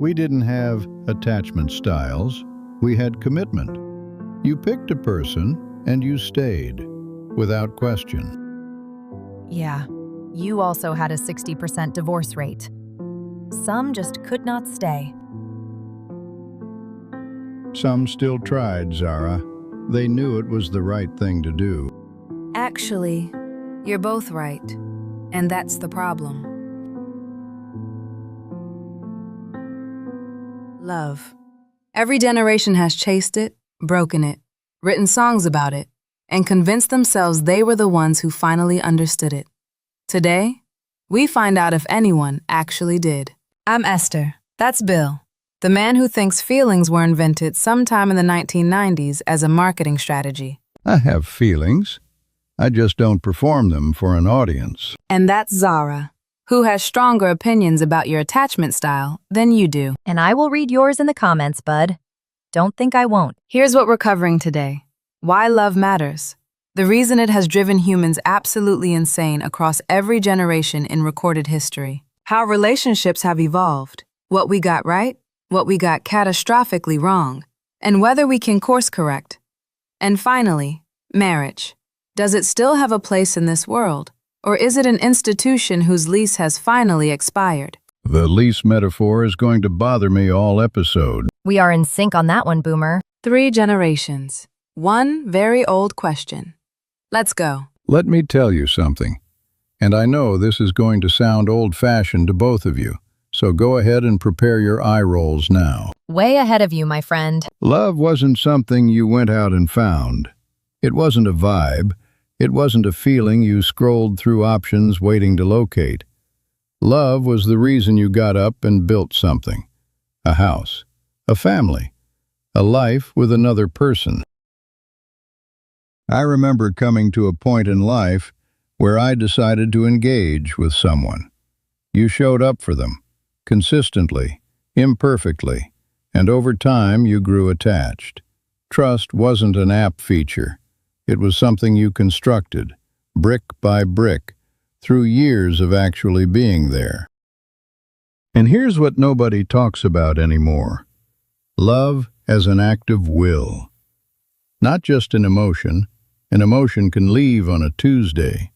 We didn't have attachment styles, we had commitment. You picked a person and you stayed, without question. Yeah, you also had a 60% divorce rate. Some just could not stay. Some still tried, Zara. They knew it was the right thing to do. Actually, you're both right, and that's the problem. Love. Every generation has chased it, broken it, written songs about it, and convinced themselves they were the ones who finally understood it. Today, we find out if anyone actually did. I'm Esther. That's Bill, the man who thinks feelings were invented sometime in the 1990s as a marketing strategy. I have feelings. I just don't perform them for an audience. And that's Zara, who has stronger opinions about your attachment style than you do. And I will read yours in the comments, bud. Don't think I won't. Here's what we're covering today. Why love matters. The reason it has driven humans absolutely insane across every generation in recorded history. How relationships have evolved. What we got right, what we got catastrophically wrong, and whether we can course correct. And finally, marriage. Does it still have a place in this world? Or is it an institution whose lease has finally expired? The lease metaphor is going to bother me all episode. We are in sync on that one, Boomer. 3 generations. One very old question. Let's go. Let me tell you something. And I know this is going to sound old-fashioned to both of you, so go ahead and prepare your eye rolls now. Way ahead of you, my friend. Love wasn't something you went out and found. It wasn't a vibe. It wasn't a feeling you scrolled through options waiting to locate. Love was the reason you got up and built something. A house, a family, a life with another person. I remember coming to a point in life where I decided to engage with someone. You showed up for them, consistently, imperfectly, and over time you grew attached. Trust wasn't an app feature. It was something you constructed, brick by brick, through years of actually being there. And here's what nobody talks about anymore. Love as an act of will. Not just an emotion. An emotion can leave on a Tuesday.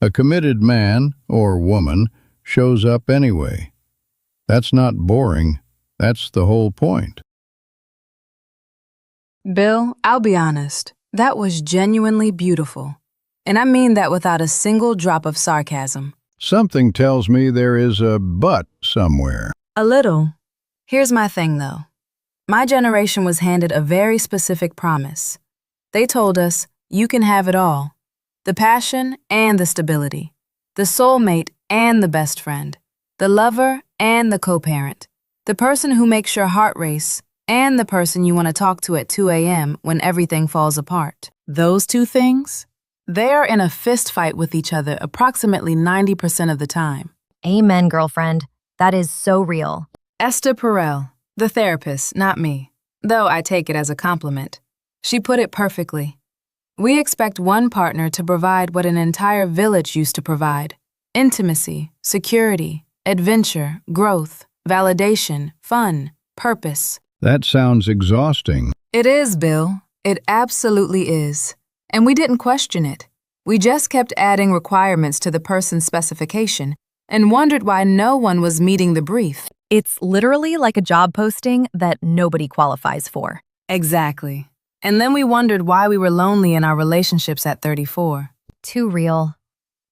A committed man or woman shows up anyway. That's not boring. That's the whole point. Bill, I'll be honest. That was genuinely beautiful. And I mean that without a single drop of sarcasm. Something tells me there is a but somewhere. A little. Here's my thing, though. My generation was handed a very specific promise. They told us, you can have it all. The passion and the stability. The soulmate and the best friend. The lover and the co-parent. The person who makes your heart race and the person you want to talk to at 2 a.m. when everything falls apart. Those two things? They are in a fist fight with each other approximately 90% of the time. Amen, girlfriend. That is so real. Esther Perel, the therapist, not me, though I take it as a compliment. She put it perfectly. We expect one partner to provide what an entire village used to provide: intimacy, security, adventure, growth, validation, fun, purpose. That sounds exhausting. It is, Bill. It absolutely is. And we didn't question it. We just kept adding requirements to the person's specification and wondered why no one was meeting the brief. It's literally like a job posting that nobody qualifies for. Exactly. And then we wondered why we were lonely in our relationships at 34. Too real.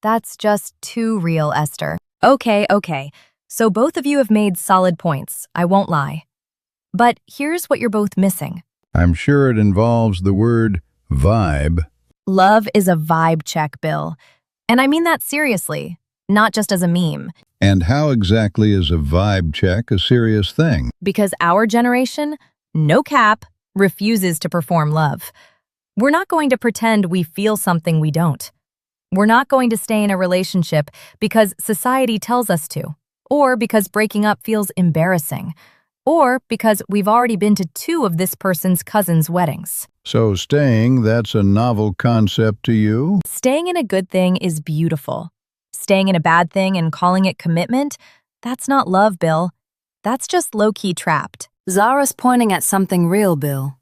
That's just too real, Esther. Okay. So both of you have made solid points, I won't lie. But here's what you're both missing. I'm sure it involves the word vibe. Love is a vibe check, Bill. And I mean that seriously, not just as a meme. And how exactly is a vibe check a serious thing? Because our generation, no cap, refuses to perform love. We're not going to pretend we feel something we don't. We're not going to stay in a relationship because society tells us to, or because breaking up feels embarrassing, or because we've already been to 2 of this person's cousins' weddings. So staying, that's a novel concept to you? Staying in a good thing is beautiful. Staying in a bad thing and calling it commitment, that's not love, Bill. That's just low-key trapped. Zara's pointing at something real, Bill.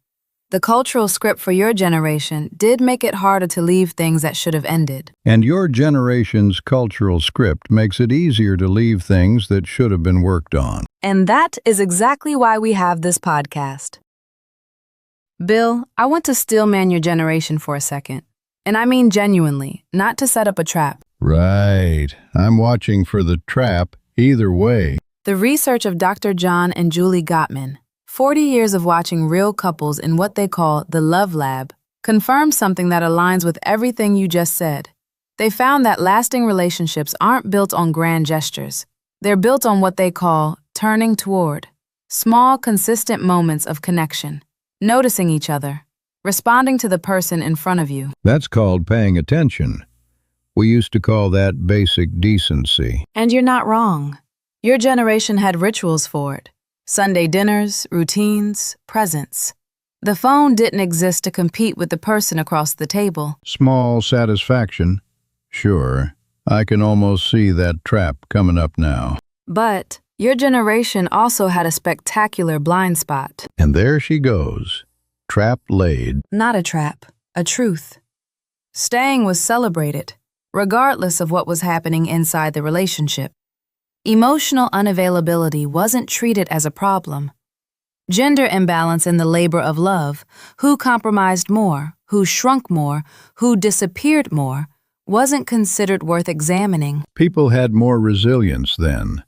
The cultural script for your generation did make it harder to leave things that should have ended. And your generation's cultural script makes it easier to leave things that should have been worked on. And that is exactly why we have this podcast. Bill, I want to stillman your generation for a second. And I mean genuinely, not to set up a trap. Right. I'm watching for the trap either way. The research of Dr. John and Julie Gottman, 40 years of watching real couples in what they call the Love Lab, confirms something that aligns with everything you just said. They found that lasting relationships aren't built on grand gestures. They're built on what they call turning toward, small, consistent moments of connection, noticing each other, responding to the person in front of you. That's called paying attention. We used to call that basic decency. And you're not wrong. Your generation had rituals for it. Sunday dinners, routines, presents. The phone didn't exist to compete with the person across the table. Small satisfaction. Sure, I can almost see that trap coming up now. But your generation also had a spectacular blind spot. And there she goes. Trap laid. Not a trap, a truth. Staying was celebrated, regardless of what was happening inside the relationship. Emotional unavailability wasn't treated as a problem. Gender imbalance in the labor of love, who compromised more, who shrunk more, who disappeared more, wasn't considered worth examining. People had more resilience then.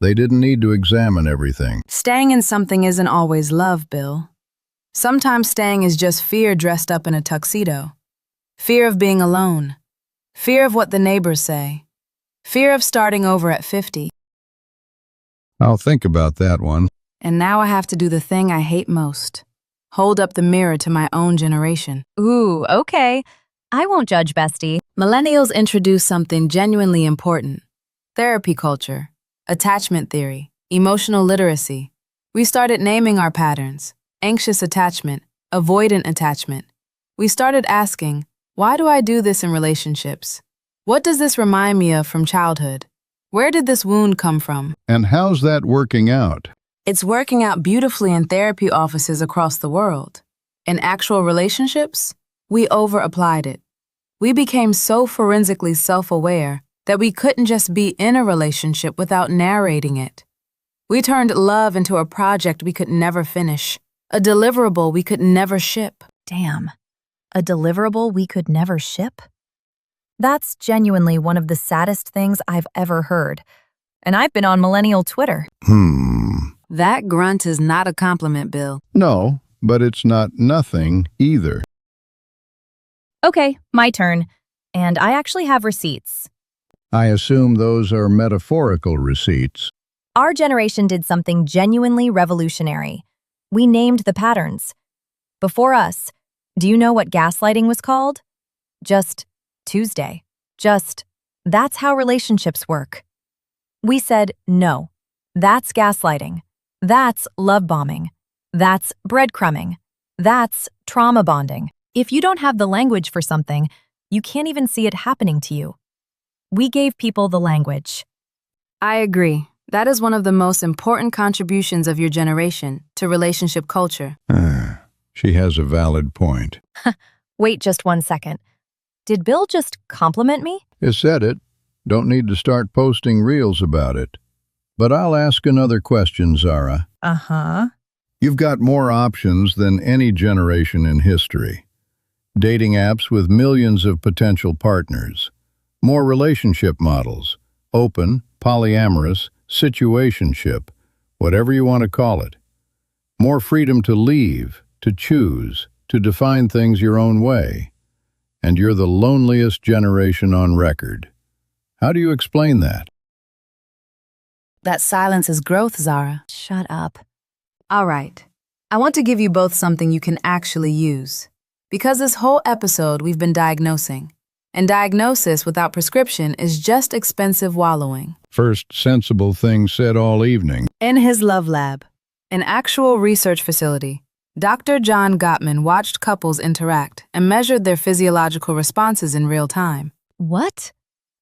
They didn't need to examine everything. Staying in something isn't always love, Bill. Sometimes staying is just fear dressed up in a tuxedo. Fear of being alone. Fear of what the neighbors say. Fear of starting over at 50. I'll think about that one. And now I have to do the thing I hate most. Hold up the mirror to my own generation. Ooh, okay. I won't judge, bestie. Millennials introduced something genuinely important. Therapy culture, attachment theory, emotional literacy. We started naming our patterns. Anxious attachment, avoidant attachment. We started asking, why do I do this in relationships? What does this remind me of from childhood? Where did this wound come from? And how's that working out? It's working out beautifully in therapy offices across the world. In actual relationships, we over-applied it. We became so forensically self-aware that we couldn't just be in a relationship without narrating it. We turned love into a project we could never finish, a deliverable we could never ship. Damn. A deliverable we could never ship? That's genuinely one of the saddest things I've ever heard. And I've been on Millennial Twitter. That grunt is not a compliment, Bill. No, but it's not nothing either. Okay, my turn. And I actually have receipts. I assume those are metaphorical receipts. Our generation did something genuinely revolutionary. We named the patterns. Before us, do you know what gaslighting was called? Just Tuesday. Just, that's how relationships work. We said, no, that's gaslighting. That's love bombing. That's breadcrumbing. That's trauma bonding. If you don't have the language for something, you can't even see it happening to you. We gave people the language. I agree. That is one of the most important contributions of your generation to relationship culture. She has a valid point. Wait just 1 second. Did Bill just compliment me? You said it. Don't need to start posting reels about it. But I'll ask another question, Zara. Uh-huh. You've got more options than any generation in history. Dating apps with millions of potential partners. More relationship models. Open, polyamorous, situationship, whatever you want to call it. More freedom to leave, to choose, to define things your own way. And you're the loneliest generation on record. How do you explain that? That silence is growth, Zara. Shut up. All right. I want to give you both something you can actually use. Because this whole episode we've been diagnosing. And diagnosis without prescription is just expensive wallowing. First sensible thing said all evening. In his love lab, an actual research facility, Dr. John Gottman watched couples interact and measured their physiological responses in real time. What?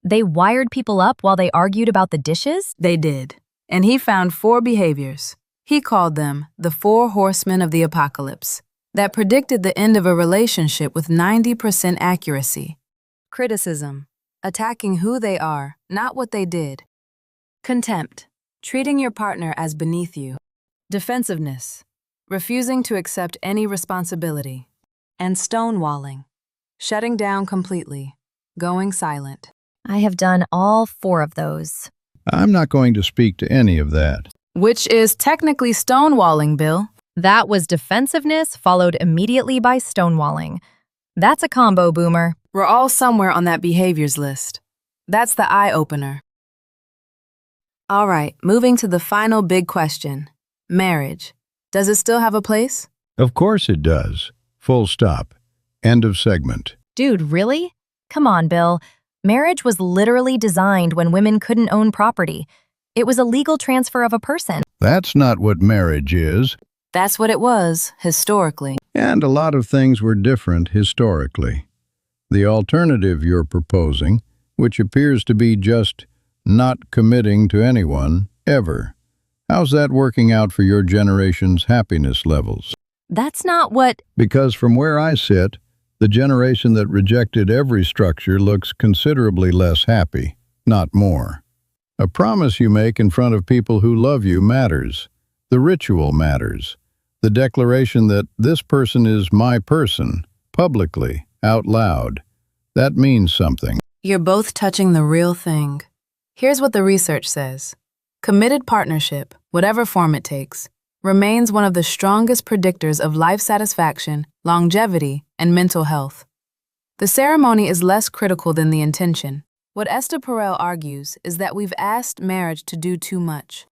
They wired people up while they argued about the dishes? They did. and he found 4 behaviors. He called them the 4 Horsemen of the Apocalypse that predicted the end of a relationship with 90% accuracy. Criticism, attacking who they are, not what they did. Contempt, treating your partner as beneath you. Defensiveness, refusing to accept any responsibility. And stonewalling, shutting down completely, going silent. I have done all 4 of those. I'm not going to speak to any of that. Which is technically stonewalling, Bill. That was defensiveness followed immediately by stonewalling. That's a combo, Boomer. We're all somewhere on that behaviors list. That's the eye-opener. All right, moving to the final big question. Marriage. Does it still have a place? Of course it does. Full stop. End of segment. Dude, really? Come on, Bill. Marriage was literally designed when women couldn't own property. It was a legal transfer of a person. That's not what marriage is. That's what it was, historically. And a lot of things were different historically. The alternative you're proposing, which appears to be just not committing to anyone, ever. How's that working out for your generation's happiness levels? That's not what... Because from where I sit, the generation that rejected every structure looks considerably less happy, not more. A promise you make in front of people who love you matters. The ritual matters. The declaration that this person is my person, publicly, out loud. That means something. You're both touching the real thing. Here's what the research says. Committed partnership, whatever form it takes, remains one of the strongest predictors of life satisfaction, longevity, and mental health. The ceremony is less critical than the intention. What Esther Perel argues is that we've asked marriage to do too much.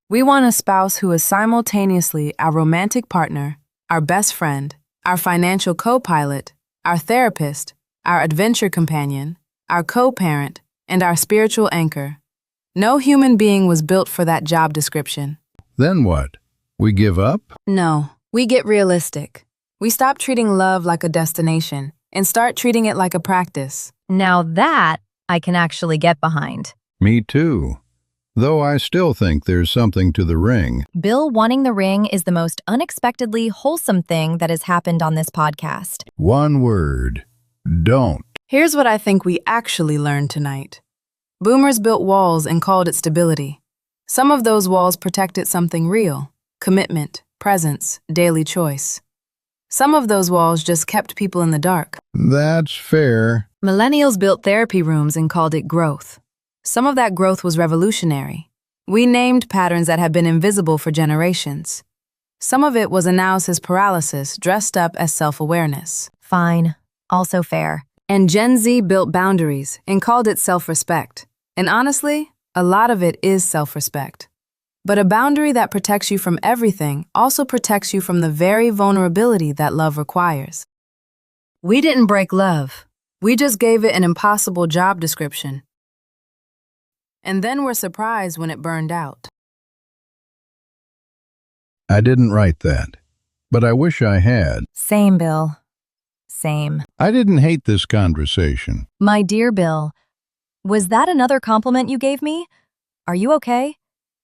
We want a spouse who is simultaneously our romantic partner, our best friend, our financial co-pilot, our therapist, our adventure companion, our co-parent, and our spiritual anchor. No human being was built for that job description. Then what? We give up? No, we get realistic. We stop treating love like a destination and start treating it like a practice. Now that I can actually get behind. Me too. Though I still think there's something to the ring. Bill wanting the ring is the most unexpectedly wholesome thing that has happened on this podcast. One word. Don't. Here's what I think we actually learned tonight. Boomers built walls and called it stability. Some of those walls protected something real. Commitment, presence, daily choice. Some of those walls just kept people in the dark. That's fair. Millennials built therapy rooms and called it growth. Some of that growth was revolutionary. We named patterns that had been invisible for generations. Some of it was analysis paralysis dressed up as self-awareness. Fine. Also fair. And Gen Z built boundaries and called it self-respect. And honestly, a lot of it is self-respect. But a boundary that protects you from everything also protects you from the very vulnerability that love requires. We didn't break love. We just gave it an impossible job description. And then we're surprised when it burned out. I didn't write that, but I wish I had. Same, Bill. Same. I didn't hate this conversation. My dear Bill, was that another compliment you gave me? Are you okay?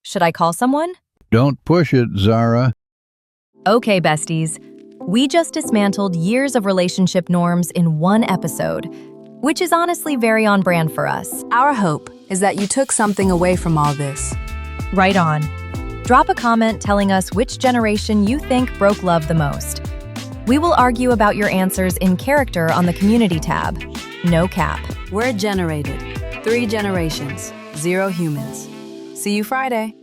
Should I call someone? Don't push it, Zara. Okay, besties. We just dismantled years of relationship norms in one episode, which is honestly very on brand for us. Our hope is that you took something away from all this. Right on. Drop a comment telling us which generation you think broke love the most. We will argue about your answers in character on the community tab. No cap. We're generated. 3 generations, 0 humans. See you Friday.